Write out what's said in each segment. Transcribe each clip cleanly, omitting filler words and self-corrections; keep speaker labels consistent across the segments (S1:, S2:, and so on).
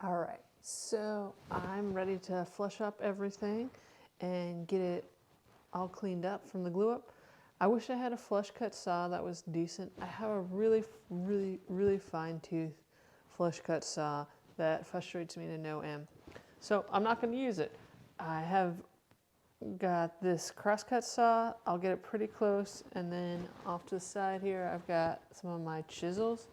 S1: All right, so I'm ready to flush up everything and get it all cleaned up from the glue up. I wish I had a flush cut saw that was decent. I have a really fine tooth flush cut saw that frustrates me to no end. So I'm not going to use it. I have got this crosscut saw. I'll get it pretty close, and then off to the side here I've got some of my chisels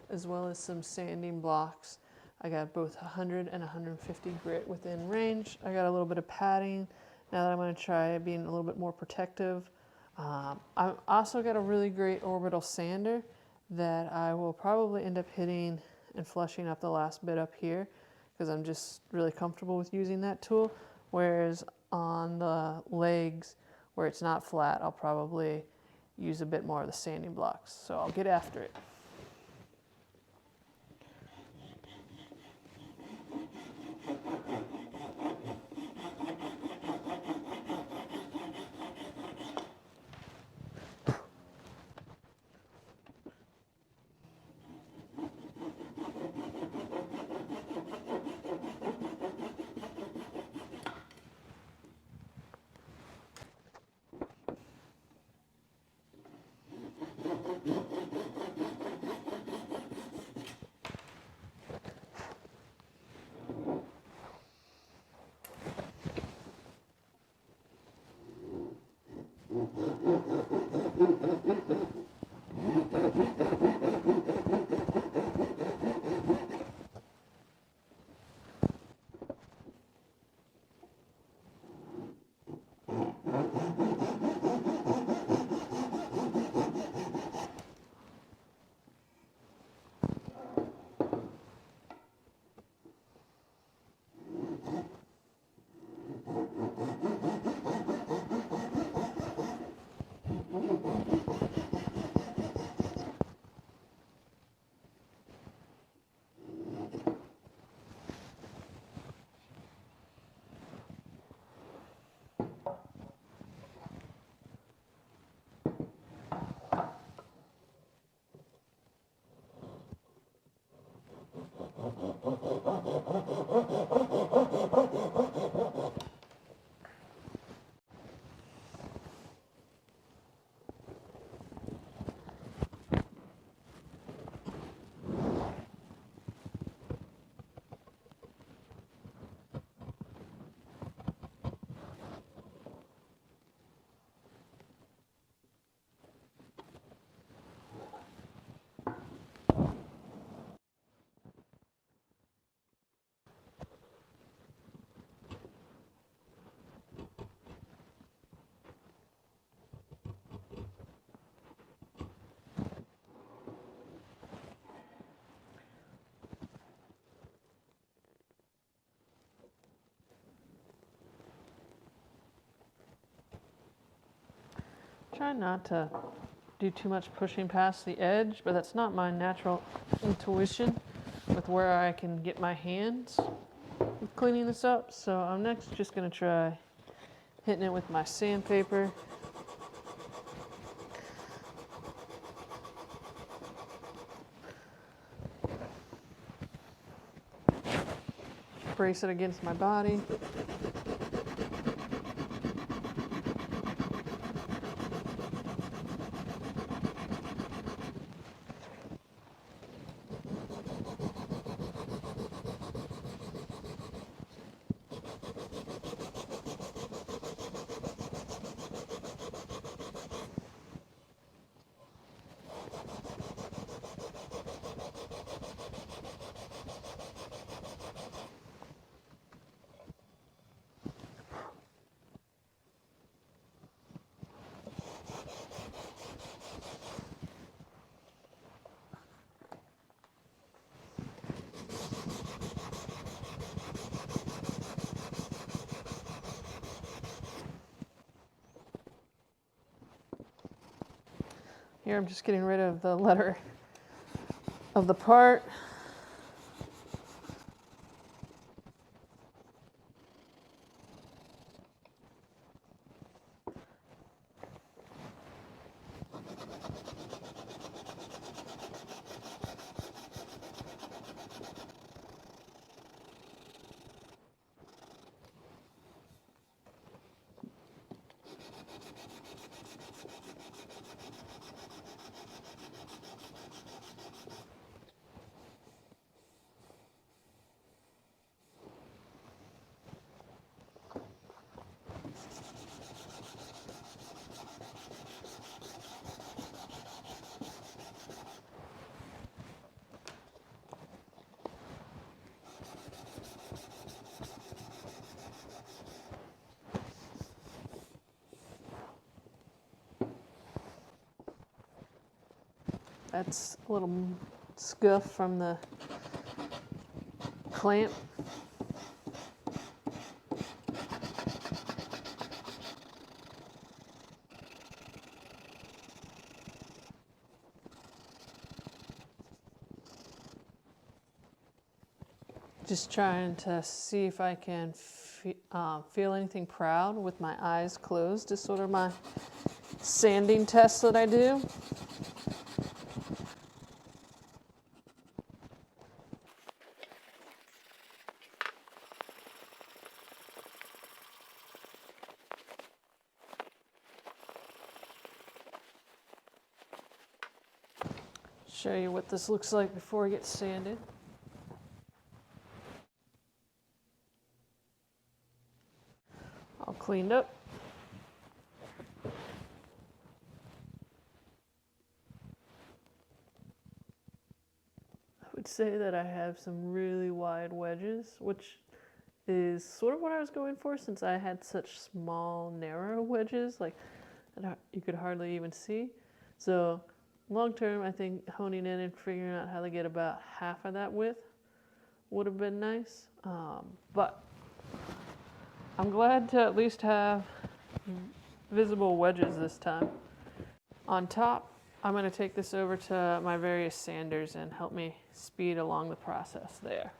S1: as well as some sanding blocks. I got both 100 and 150 grit within range. I got a little bit of padding now that I'm going to try being a little bit more protective. I've also got a really great orbital sander that I will probably end up hitting and flushing up the last bit up here because I'm just really comfortable with using that tool. Whereas on the legs where it's not flat, I'll probably use a bit more of the sanding blocks. So I'll get after it. Try not to do too much pushing past the edge, but that's not my natural intuition with where I can get my hands with cleaning this up. So I'm next just going to try hitting it with my sandpaper. Brace it against my body. Here I'm just getting rid of the letter of the part. That's a little scuff from the clamp. Just trying to see if I can feel anything proud with my eyes closed is sort of my sanding test that I do. Show you what this looks like before it gets sanded. All cleaned up. I would say that I have some really wide wedges, which is sort of what I was going for since I had such small, narrow wedges, like you could hardly even see. So long term, I think honing in and figuring out how to get about half of that width would have been nice. But I'm glad to at least have visible wedges this time. On top, I'm going to take this over to my various sanders and help me speed along the process there.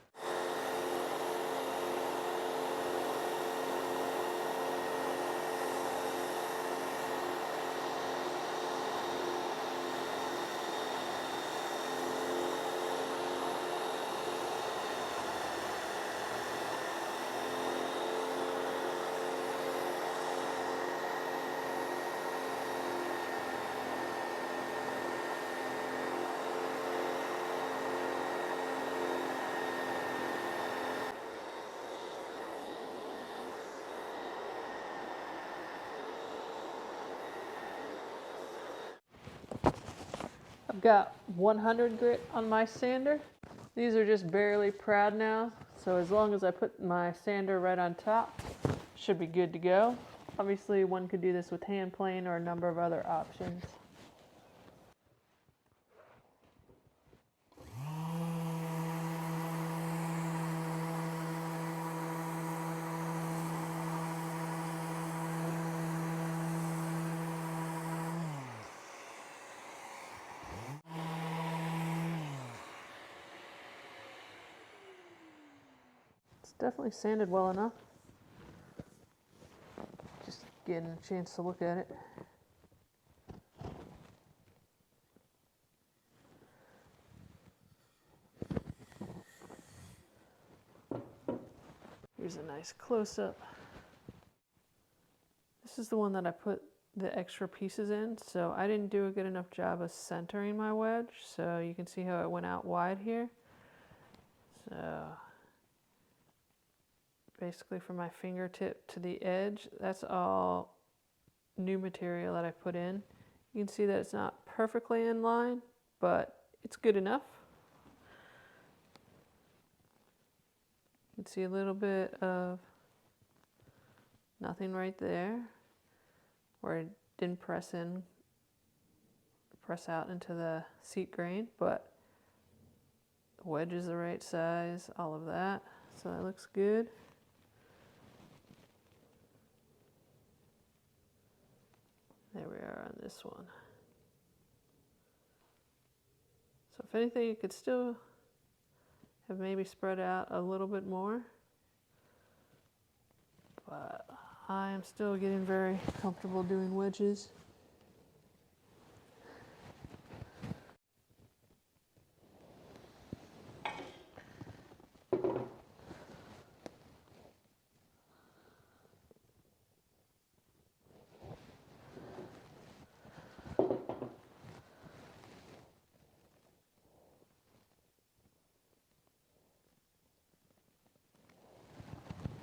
S1: I've got 100 grit on my sander. These are just barely proud now, so as long as I put my sander right on top, should be good to go. Obviously, one could do this with hand plane or a number of other options. It's definitely sanded well enough. Just getting a chance to look at it. Here's a nice close-up. This is the one that I put the extra pieces in, so I didn't do a good enough job of centering my wedge, so you can see how it went out wide here. So basically from my fingertip to the edge, that's all new material that I put in. You can see that it's not perfectly in line, but it's good enough. You can see a little bit of nothing right there where it didn't press out into the seat grain, but the wedge is the right size, all of that. So that looks good. There we are on this one. So if anything, you could still have maybe spread out a little bit more, but I am still getting very comfortable doing wedges.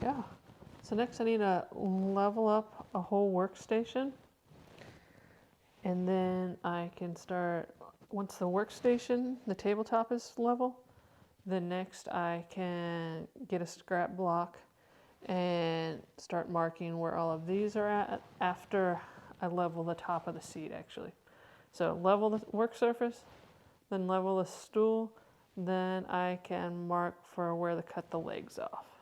S1: Yeah. So next I need to level up a whole workstation. And then I can start, once the workstation, the tabletop is level, then next I can get a scrap block and start marking where all of these are at after I level the top of the seat actually. So level the work surface, then level the stool, then I can mark for where to cut the legs off.